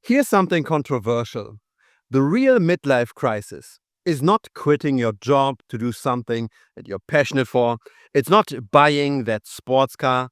Here's something controversial. The real midlife crisis is not quitting your job to do something that you're passionate for. It's not buying that sports car.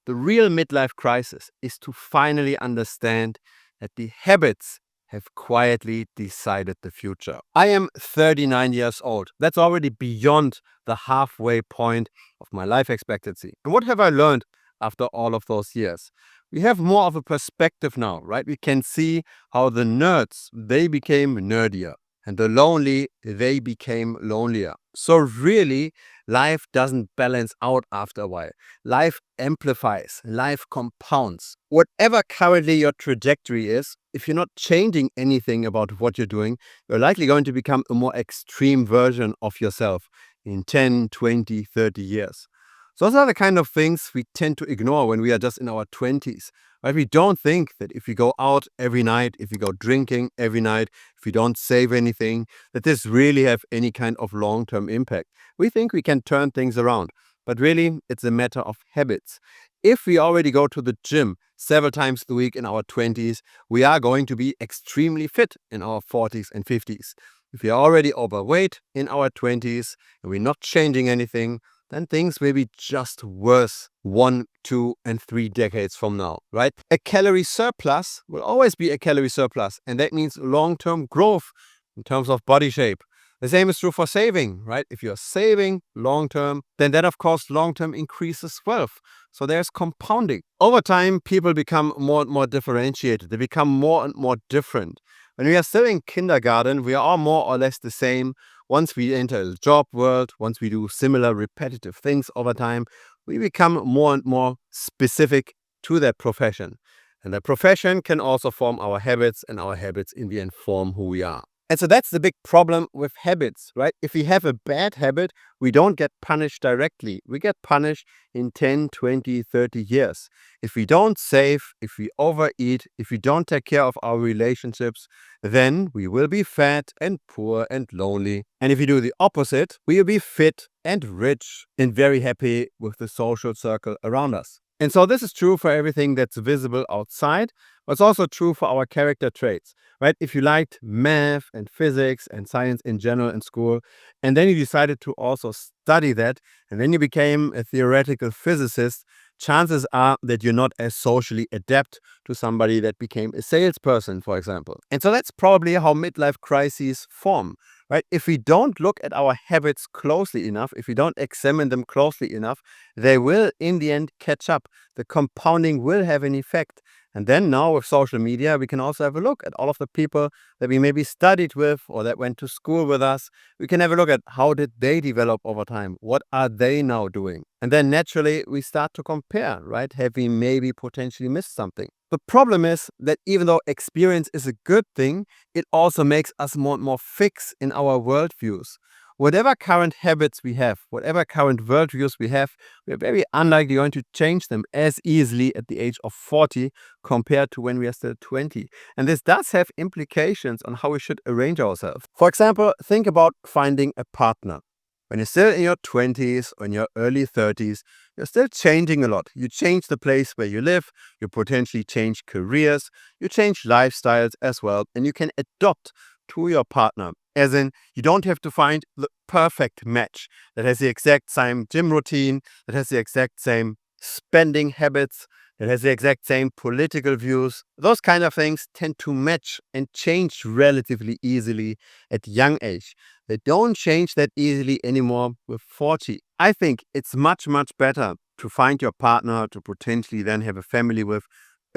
The real midlife crisis is to finally understand that the habits have quietly decided the future. I am 39 years old. That's already beyond the halfway point of my life expectancy. And what have I learned after all of those years? We have more of a perspective now, right? We can see how the nerds, they became nerdier, and the lonely, they became lonelier. So really, life doesn't balance out after a while. Life amplifies, life compounds. Whatever currently your trajectory is, if you're not changing anything about what you're doing, you're likely going to become a more extreme version of yourself in 10, 20, 30 years. So those are the kind of things we tend to ignore when we are just in our 20s. Right? We don't think that if we go out every night, if we go drinking every night, if we don't save anything, that this really have any kind of long-term impact. We think we can turn things around, but really it's a matter of habits. If we already go to the gym several times a week in our 20s, we are going to be extremely fit in our 40s and 50s. If we are already overweight in our 20s and we're not changing anything, then things will be just worse 1, 2, and 3 decades from now, right? A calorie surplus will always be a calorie surplus, and that means long-term growth in terms of body shape. The same is true for saving, right? If you're saving long-term, then that, of course, long-term increases wealth. So there's compounding. Over time, people become more and more differentiated. They become more and more different. When we are still in kindergarten, we are all more or less the same. Once we enter the job world, once we do similar repetitive things over time, we become more and more specific to that profession. And that profession can also form our habits, and our habits in the end form who we are. And so that's the big problem with habits, right? If we have a bad habit, we don't get punished directly. We get punished in 10, 20, 30 years. If we don't save, if we overeat, if we don't take care of our relationships, then we will be fat and poor and lonely. And if we do the opposite, we will be fit and rich and very happy with the social circle around us. And so this is true for everything that's visible outside, but it's also true for our character traits, right? If you liked math and physics and science in general in school, and then you decided to also study that, and then you became a theoretical physicist, chances are that you're not as socially adept to somebody that became a salesperson, for example. And so that's probably how midlife crises form, right? If we don't look at our habits closely enough, if we don't examine them closely enough, they will in the end catch up. The compounding will have an effect. And then now with social media, we can also have a look at all of the people that we maybe studied with or that went to school with us. We can have a look at how did they develop over time? What are they now doing? And then naturally, we start to compare, right? Have we maybe potentially missed something? The problem is that even though experience is a good thing, it also makes us more and more fixed in our worldviews. Whatever current habits we have, whatever current worldviews we have, we are very unlikely going to change them as easily at the age of 40 compared to when we are still 20. And this does have implications on how we should arrange ourselves. For example, think about finding a partner. When you're still in your 20s or in your early 30s, you're still changing a lot. You change the place where you live, you potentially change careers, you change lifestyles as well, and you can adopt to your partner. As in, you don't have to find the perfect match that has the exact same gym routine, that has the exact same spending habits, that has the exact same political views. Those kind of things tend to match and change relatively easily at young age. They don't change that easily anymore with 40. I think it's much, much better to find your partner to potentially then have a family with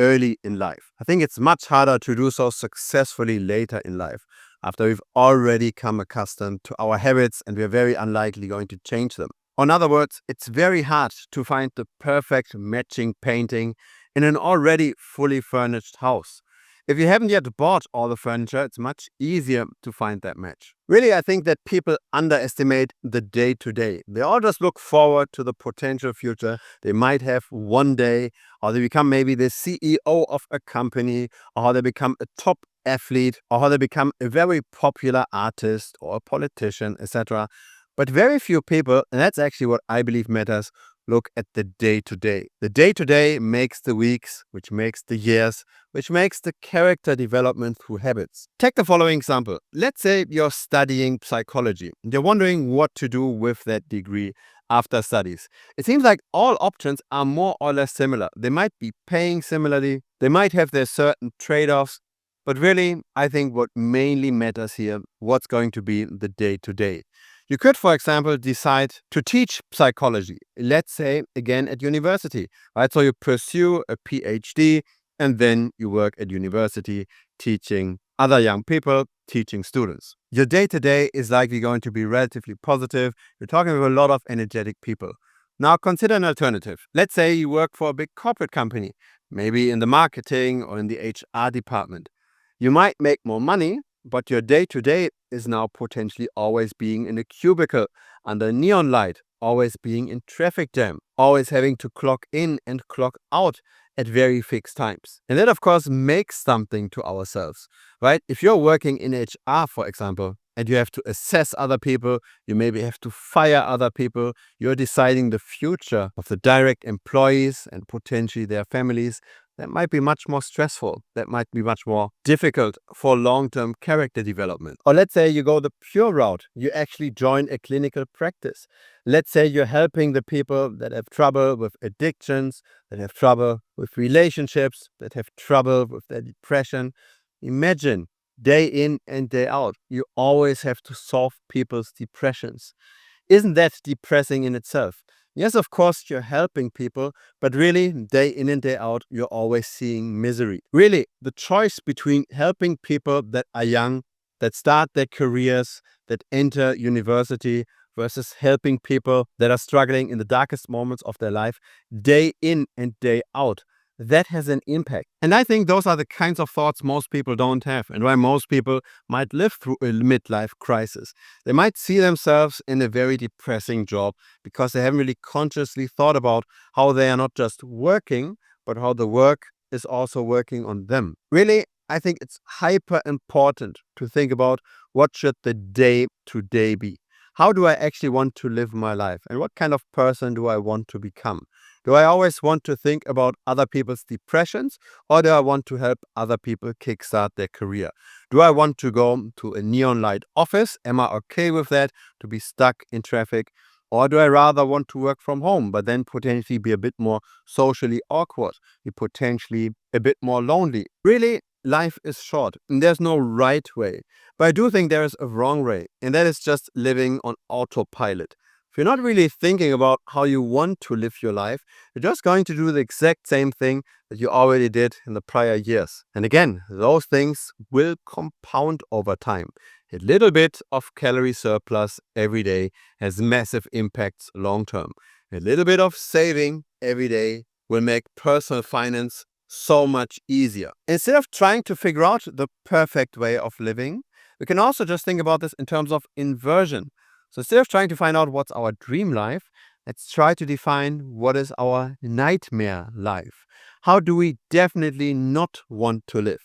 early in life. I think it's much harder to do so successfully later in life, after we've already come accustomed to our habits and we're very unlikely going to change them. In other words, it's very hard to find the perfect matching painting in an already fully furnished house. If you haven't yet bought all the furniture, it's much easier to find that match. Really, I think that people underestimate the day-to-day. They all just look forward to the potential future they might have one day, or they become maybe the CEO of a company, or how they become a top athlete, or how they become a very popular artist or a politician, etc. But very few people, and that's actually what I believe matters, look at the day-to-day. The day-to-day makes the weeks, which makes the years, which makes the character development through habits. Take the following example. Let's say you're studying psychology and you're wondering what to do with that degree after studies. It seems like all options are more or less similar. They might be paying similarly, they might have their certain trade-offs, but really, I think what mainly matters here, what's going to be the day-to-day. You could, for example, decide to teach psychology, let's say, again at university, right? So you pursue a PhD and then you work at university teaching other young people, teaching students. Your day-to-day is likely going to be relatively positive. You're talking with a lot of energetic people. Now consider an alternative. Let's say you work for a big corporate company, maybe in the marketing or in the HR department. You might make more money, but your day-to-day is now potentially always being in a cubicle under neon light, always being in traffic jam, always having to clock in and clock out at very fixed times. And that, of course, makes something to ourselves, right? If you're working in HR, for example, and you have to assess other people, you maybe have to fire other people, you're deciding the future of the direct employees and potentially their families, that might be much more stressful. That might be much more difficult for long-term character development. Or let's say you go the pure route. You actually join a clinical practice. Let's say you're helping the people that have trouble with addictions, that have trouble with relationships, that have trouble with their depression. Imagine day in and day out, you always have to solve people's depressions. Isn't that depressing in itself? Yes, of course, you're helping people, but really, day in and day out, you're always seeing misery. Really, the choice between helping people that are young, that start their careers, that enter university, versus helping people that are struggling in the darkest moments of their life, day in and day out, that has an impact. And I think those are the kinds of thoughts most people don't have, and why most people might live through a midlife crisis. They might see themselves in a very depressing job because they haven't really consciously thought about how they are not just working, but how the work is also working on them. Really, I think it's hyper important to think about what should the day-to-day be. How do I actually want to live my life? And what kind of person do I want to become? Do I always want to think about other people's depressions, or do I want to help other people kickstart their career? Do I want to go to a neon light office? Am I okay with that, to be stuck in traffic? Or do I rather want to work from home, but then potentially be a bit more socially awkward, be potentially a bit more lonely? Really, life is short and there's no right way. But I do think there is a wrong way, and that is just living on autopilot. If you're not really thinking about how you want to live your life, you're just going to do the exact same thing that you already did in the prior years. And again, those things will compound over time. A little bit of calorie surplus every day has massive impacts long term. A little bit of saving every day will make personal finance so much easier. Instead of trying to figure out the perfect way of living, we can also just think about this in terms of inversion. So instead of trying to find out what's our dream life, let's try to define what is our nightmare life. How do we definitely not want to live?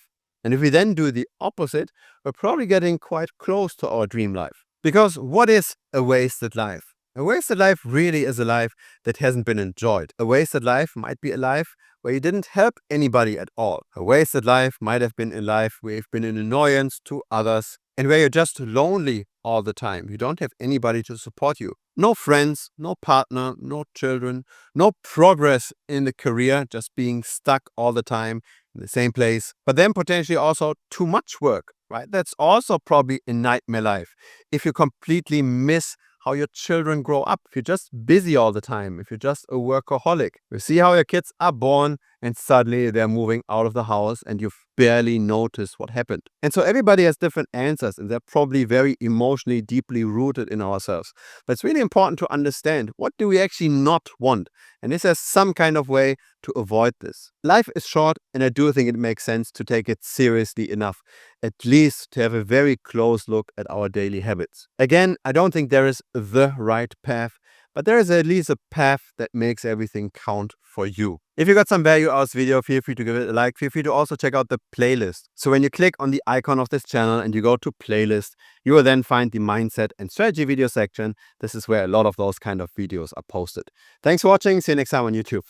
And if we then do the opposite, we're probably getting quite close to our dream life. Because what is a wasted life? A wasted life really is a life that hasn't been enjoyed. A wasted life might be a life where you didn't help anybody at all. A wasted life might have been a life where you've been an annoyance to others and where you're just lonely all the time. You don't have anybody to support you. No friends, no partner, no children, no progress in the career, just being stuck all the time in the same place. But then potentially also too much work, right? That's also probably a nightmare life. If you completely miss how your children grow up, if you're just busy all the time, if you're just a workaholic, you see how your kids are born and suddenly they're moving out of the house and you've barely noticed what happened. And so everybody has different answers and they're probably very emotionally deeply rooted in ourselves. But it's really important to understand, what do we actually not want? And this has some kind of way to avoid this. Life is short, and I do think it makes sense to take it seriously enough, at least to have a very close look at our daily habits. Again, I don't think there is the right path, but there is at least a path that makes everything count for you. If you got some value out of this video, feel free to give it a like. Feel free to also check out the playlist. So when you click on the icon of this channel and you go to playlist, you will then find the mindset and strategy video section. This is where a lot of those kind of videos are posted. Thanks for watching. See you next time on YouTube.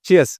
Cheers.